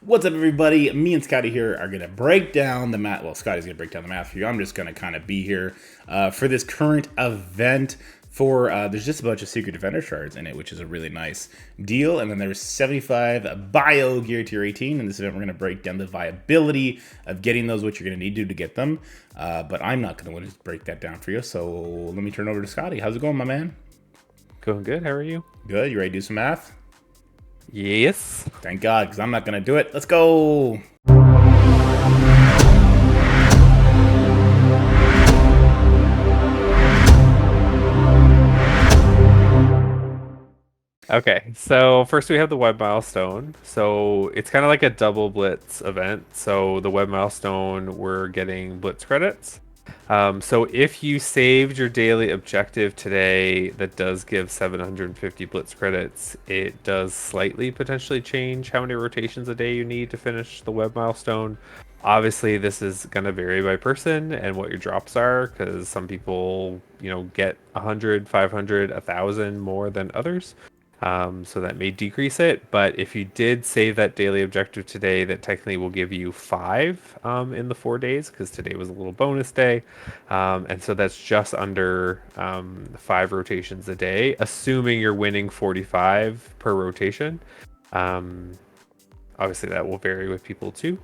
What's up, everybody? Me and Scottie here are going to break down the math. Well, Scottie's going to break down the math for you. I'm just going to kind of be here for this current event. There's just a bunch of secret defender shards in it, which is a really nice deal. And then there's 75 bio gear tier 18. In this event, we're going to break down the viability of getting those, what you're going to need to get them. But I'm not going to want to break that down for you. So let me turn over to Scottie. How's it going, my man? Going good. How are you? Good. You ready to do some math? Yes. Thank God, because I'm not going to do it. Let's go. Okay, so first we have the web milestone. So it's kind of like a double blitz event. So the web milestone, we're getting blitz credits. So if you saved your daily objective today, that does give 750 blitz credits. It does slightly potentially change how many rotations a day you need to finish the web milestone. Obviously, this is going to vary by person and what your drops are, because some people, get 100, 500, 1,000 more than others. So that may decrease it, but if you did save that daily objective today, that technically will give you 5 in the 4 days, because today was a little bonus day. And so that's just under 5 rotations a day, assuming you're winning 45 per rotation. Obviously, that will vary with people too.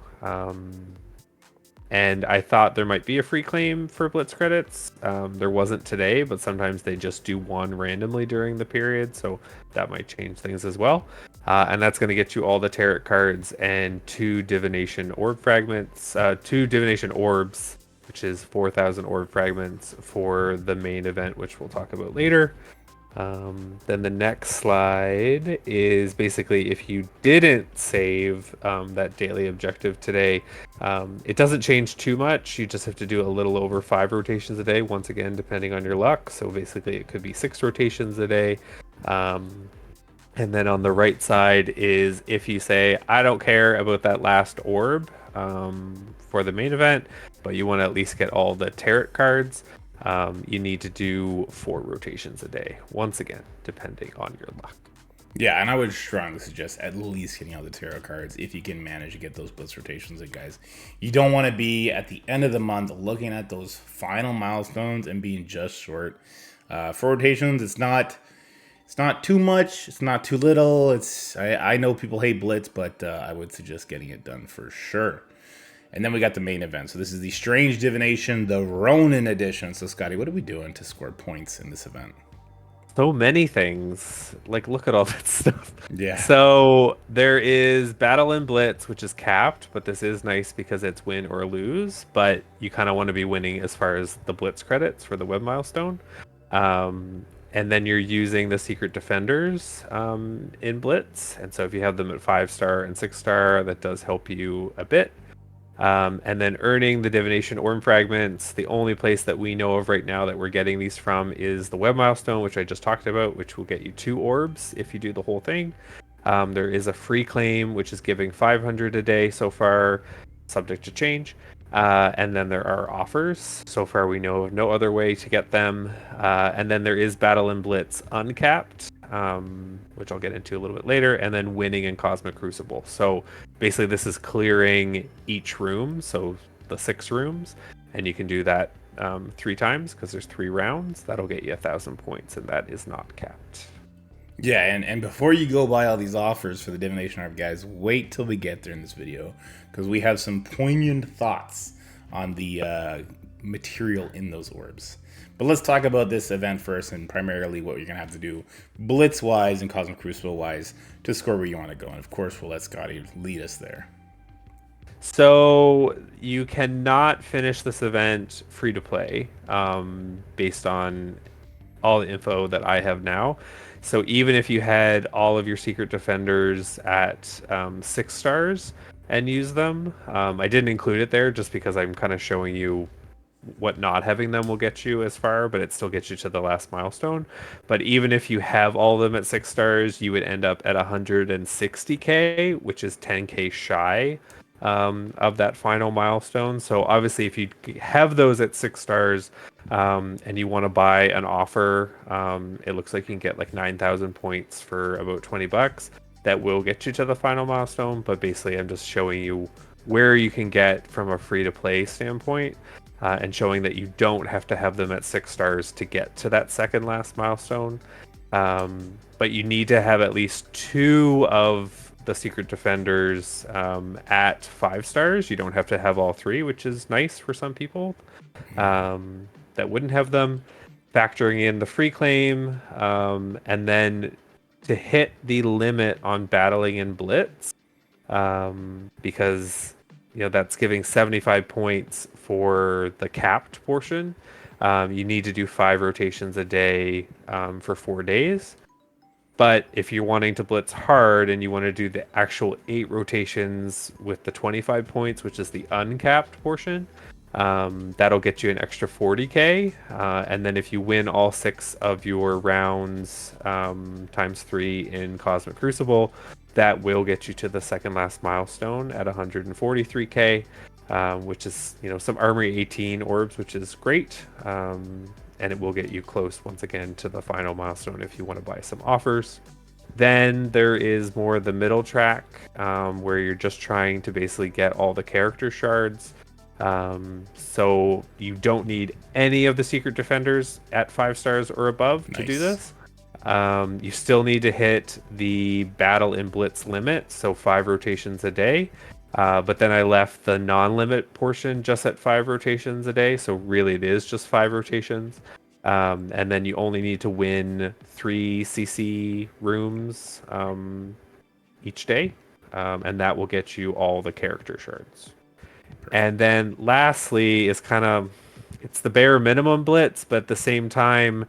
And I thought there might be a free claim for Blitz credits. There wasn't today, but sometimes they just do one randomly during the period, so that might change things as well. And that's going to get you all the tarot cards and 2 divination orb fragments, 2 divination orbs, which is 4,000 orb fragments for the main event, which we'll talk about later. Then the next slide is basically if you didn't save that daily objective today, it doesn't change too much. You just have to do a little over 5 rotations a day, once again, depending on your luck. So basically it could be 6 rotations a day. And then on the right side is if you say, I don't care about that last orb for the main event, but you want to at least get all the tarot cards. You need to do 4 rotations a day, once again, depending on your luck. Yeah, and I would strongly suggest at least getting all the tarot cards if you can manage to get those blitz rotations in, guys. You don't want to be at the end of the month looking at those final milestones and being just short. 4 rotations, it's not too much, it's not too little. I know people hate blitz, but I would suggest getting it done for sure. And then we got the main event. So this is the Strange Divination, the Ronin edition. So Scottie, what are we doing to score points in this event? So many things. Like, look at all that stuff. Yeah. So there is Battle and Blitz, which is capped, but this is nice because it's win or lose. But you kind of want to be winning as far as the Blitz credits for the web milestone. And then you're using the Secret Defenders in Blitz. And so if you have them at 5-star and 6-star, that does help you a bit. And then earning the divination orb fragments. The only place that we know of right now that we're getting these from is the web milestone, which I just talked about, which will get you 2 orbs if you do the whole thing. There is a free claim, which is giving 500 a day so far, subject to change. And then there are offers. So far, we know of no other way to get them. And then there is Battle and Blitz uncapped, which I'll get into a little bit later, and then winning in Cosmic Crucible. So basically, this is clearing each room, so the 6 rooms, and you can do that 3 times because there's 3 rounds. That'll get you 1,000 points, and that is not capped. Yeah, and before you go buy all these offers for the Divination Orb, guys, wait till we get there in this video, because we have some poignant thoughts on the material in those orbs. But let's talk about this event first, and primarily what you're going to have to do Blitz-wise and Cosmic Crucible-wise to score where you want to go. And of course, we'll let Scottie lead us there. So you cannot finish this event free to play based on all the info that I have now. So even if you had all of your Secret Defenders at 6 stars and use them, I didn't include it there just because I'm kind of showing you what not having them will get you as far, but it still gets you to the last milestone. But even if you have all of them at 6 stars, you would end up at 160k, which is 10k shy of that final milestone. So obviously, if you have those at 6 stars and you want to buy an offer, it looks like you can get like 9,000 points for about $20. that will get you to the final milestone. But basically, I'm just showing you where you can get from a free-to-play standpoint, and showing that you don't have to have them at 6 stars to get to that second last milestone. But you need to have at least 2 of the secret defenders at 5 stars. You don't have to have all 3, which is nice for some people that wouldn't have them. Factoring in the free claim, and then to hit the limit on battling in Blitz, because that's giving 75 points for the capped portion. You need to do 5 rotations a day for 4 days. But if you're wanting to blitz hard and you want to do the actual 8 rotations with the 25 points, which is the uncapped portion, that'll get you an extra 40k. And then if you win all 6 of your rounds times 3 in Cosmic Crucible, that will get you to the second last milestone at 143k, which is some Armory 18 orbs, which is great. And it will get you close once again to the final milestone if you want to buy some offers. Then there is more the middle track, where you're just trying to basically get all the character shards. So you don't need any of the secret defenders at 5 stars or above to do this. You still need to hit the battle in Blitz limit, so 5 rotations a day. But then I left the non-limit portion just at 5 rotations a day, so really it is just 5 rotations. And then you only need to win 3 CC rooms each day, and that will get you all the character shards. Perfect. And then lastly is it's the bare minimum Blitz, but at the same time,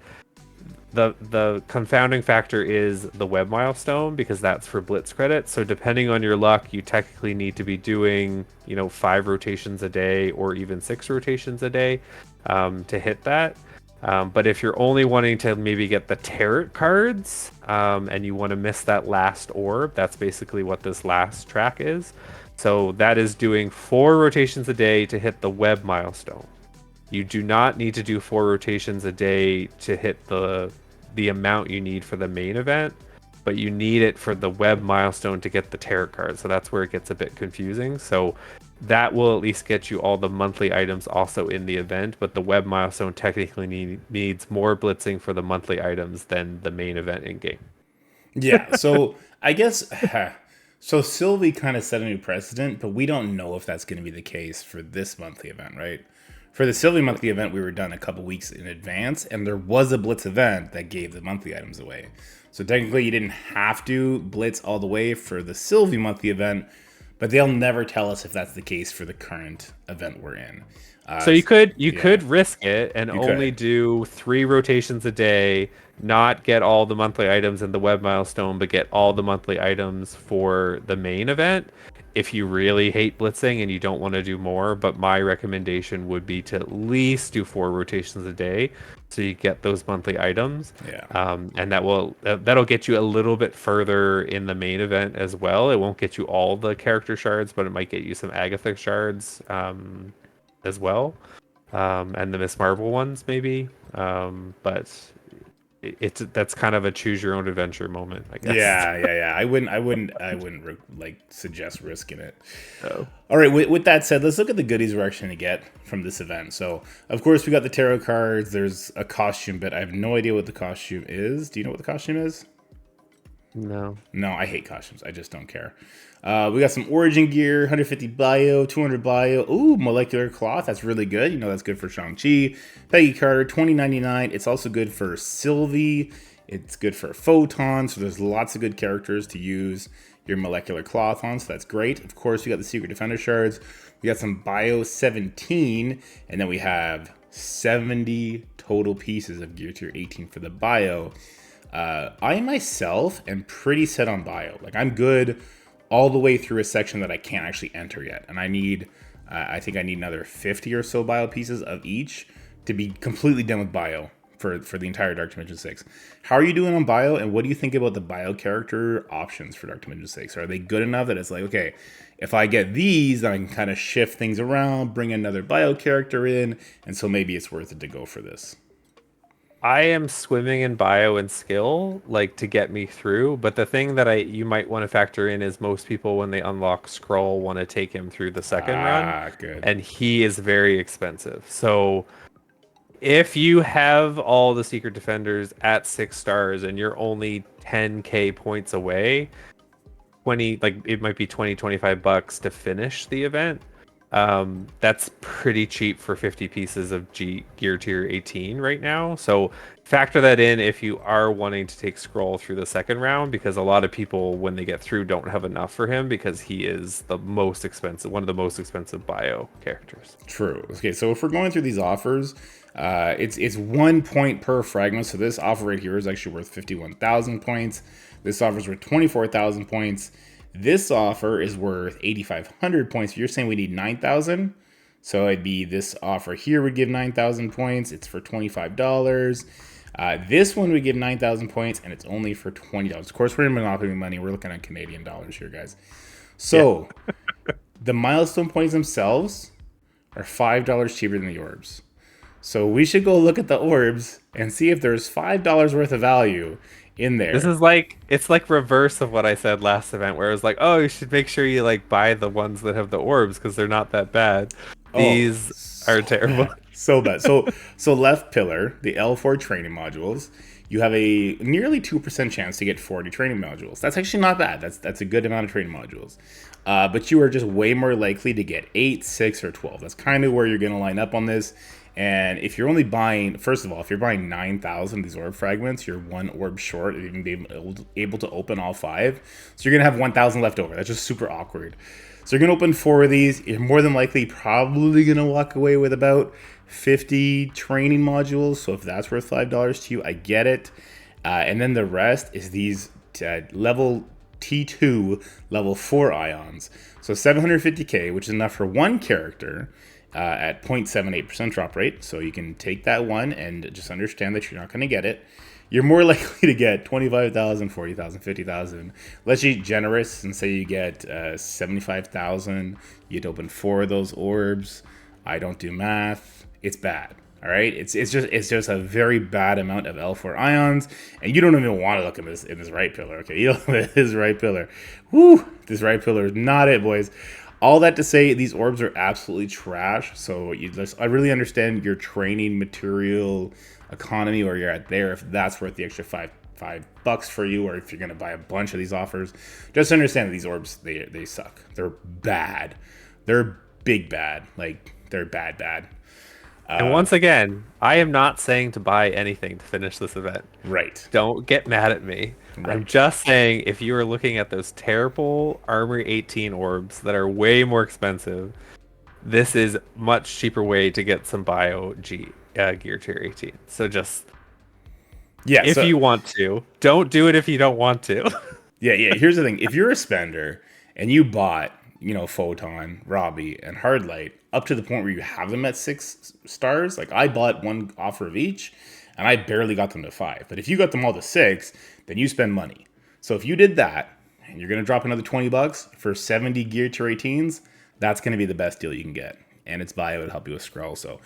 the confounding factor is the web milestone, because that's for Blitz credits. So depending on your luck, you technically need to be doing 5 rotations a day or even 6 rotations a day to hit that. But if you're only wanting to maybe get the tarot cards, and you want to miss that last orb, that's basically what this last track is. So that is doing 4 rotations a day to hit the web milestone. You do not need to do 4 rotations a day to hit the amount you need for the main event, but you need it for the web milestone to get the tarot card. So that's where it gets a bit confusing. So that will at least get you all the monthly items also in the event, but the web milestone technically needs more blitzing for the monthly items than the main event in game. Yeah, so I guess so Sylvie kind of set a new precedent, but we don't know if that's going to be the case for this monthly event, right? For the Sylvie monthly event, we were done a couple weeks in advance, and there was a Blitz event that gave the monthly items away. So technically, you didn't have to Blitz all the way for the Sylvie monthly event, but they'll never tell us if that's the case for the current event we're in. So you could risk it and only do 3 rotations a day, not get all the monthly items in the web milestone, but get all the monthly items for the main event. If you really hate blitzing and you don't want to do more, but my recommendation would be to at least do 4 rotations a day, so you get those monthly items. Yeah. And that'll get you a little bit further in the main event as well. It won't get you all the character shards, but it might get you some Agatha shards as well, and the Miss Marvel ones maybe. But that's kind of a choose your own adventure moment, I guess. Yeah. I wouldn't suggest risking it. Oh. All right. With that said, let's look at the goodies we're actually going to get from this event. So, of course, we got the tarot cards. There's a costume bit. I have no idea what the costume is. Do you know what the costume is? No, I hate costumes. I just don't care. We got some origin gear, 150 bio, 200 bio. Ooh, molecular cloth. That's really good. That's good for Shang-Chi. Peggy Carter, 2099. It's also good for Sylvie. It's good for Photon. So there's lots of good characters to use your molecular cloth on. So that's great. Of course, we got the Secret Defender shards. We got some bio 17. And then we have 70 total pieces of gear tier 18 for the bio. I myself am pretty set on bio. I'm good all the way through a section that I can't actually enter yet. And I think I need another 50 or so bio pieces of each to be completely done with bio for the entire Dark Dimension 6. How are you doing on bio, and what do you think about the bio character options for Dark Dimension 6? Are they good enough that it's okay, if I get these, then I can kind of shift things around, bring another bio character in, and so maybe it's worth it to go for this? I am swimming in bio and skill, like to get me through. But the thing that you might want to factor in is most people when they unlock scroll want to take him through the second run, Ah, good. and he is very expensive. So if you have all the secret defenders at 6 stars and you're only 10k points away, 20 like it might be 20-25 bucks to finish the event. That's pretty cheap for 50 pieces of gear tier 18 right now. So factor that in if you are wanting to take scroll through the second round, because a lot of people when they get through don't have enough for him because he is the most expensive, one of the most expensive bio characters. True. Okay, so if we're going through these offers, it's 1 point per fragment. So this offer right here is actually worth 51,000 points. This offer is worth 24,000 points. This offer is worth 8,500 points. You're saying we need 9,000. So it'd be this offer here would give 9,000 points. It's for $25. This one would give 9,000 points, and it's only for $20. Of course, we're in Monopoly money. We're looking at Canadian dollars here, guys. So the milestone points themselves are $5 cheaper than the orbs. So we should go look at the orbs and see if there's $5 worth of value in there. This is like, it's like reverse of what I said last event, where it was like, oh, you should make sure you like buy the ones that have the orbs because they're not that bad. These are terrible. Bad. So bad. So left pillar, the L4 training modules, you have a nearly 2% chance to get 40 training modules. That's actually not bad. That's a good amount of training modules. But you are just way more likely to get 8, 6, or 12. That's kind of where you're going to line up on this. And if you're only buying, first of all, if you're buying 9,000 of these orb fragments, you're 1 orb short of even being able to open all 5. So you're going to have 1,000 left over. That's just super awkward. So you're going to open 4 of these. You're more than likely probably going to walk away with about 50 training modules. So if that's worth $5 to you, I get it. And then the rest is these level T2, level 4 ions. So 750k, which is enough for 1 character. At 0.78% drop rate. So you can take that one and just understand that you're not going to get it. You're more likely to get 25,000, 40,000, 50,000. Let's be generous and say you get 75,000. You'd open 4 of those orbs. I don't do math. It's bad. All right, it's just a very bad amount of L4 ions, and you don't even want to look at this in this right pillar. Okay, you look at this right pillar. Woo, this right pillar is not it, boys. All that to say, these orbs are absolutely trash. So I really understand your training material economy where you're at there, if that's worth the extra five bucks for you, or if you're gonna buy a bunch of these offers. Just understand that these orbs, they suck. They're bad. They're big bad. Like they're bad. And once again, I am not saying to buy anything to finish this event. Right. Don't get mad at me. Right. I'm just saying if you are looking at those terrible Armor 18 orbs that are way more expensive, this is much cheaper way to get some bio gear tier 18. So just if you want to, don't do it if you don't want to. Yeah. Here's the thing: if you're a spender and you bought, Photon, Robbie, and Hardlight up to the point where you have them at 6 stars, like I bought 1 offer of each, and I barely got them to 5. But if you got them all to 6, then you spend money. So if you did that, and you're gonna drop another $20 for 70 gear tier 18s, that's gonna be the best deal you can get. And it's bio to help you with scroll. So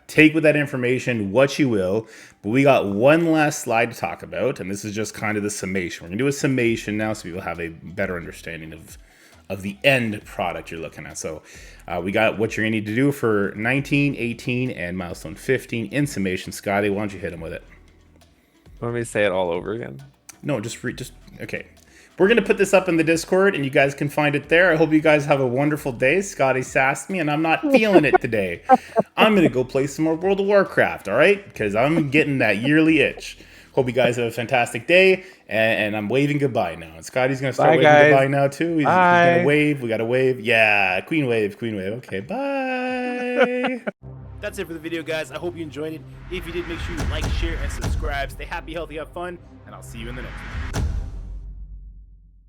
take with that information what you will. But we got one last slide to talk about, and this is just kind of the summation. We're gonna do a summation now so people have a better understanding of the end product you're looking at. So we got what you're gonna need to do for 19, 18, and milestone 15 in summation. Scottie, why don't you hit them with it? Want me to say it all over again? No, just okay. We're going to put this up in the Discord, and you guys can find it there. I hope you guys have a wonderful day. Scottie sassed me, and I'm not feeling it today. I'm going to go play some more World of Warcraft, all right? Because I'm getting that yearly itch. Hope you guys have a fantastic day, and I'm waving goodbye now. And Scottie's going to start waving goodbye now, too. He's going to wave. We got to wave. Yeah, queen wave. Okay, bye. That's it for the video, guys. I hope you enjoyed it. If you did, make sure you like, share, and subscribe. Stay happy, healthy, have fun, and I'll see you in the next one.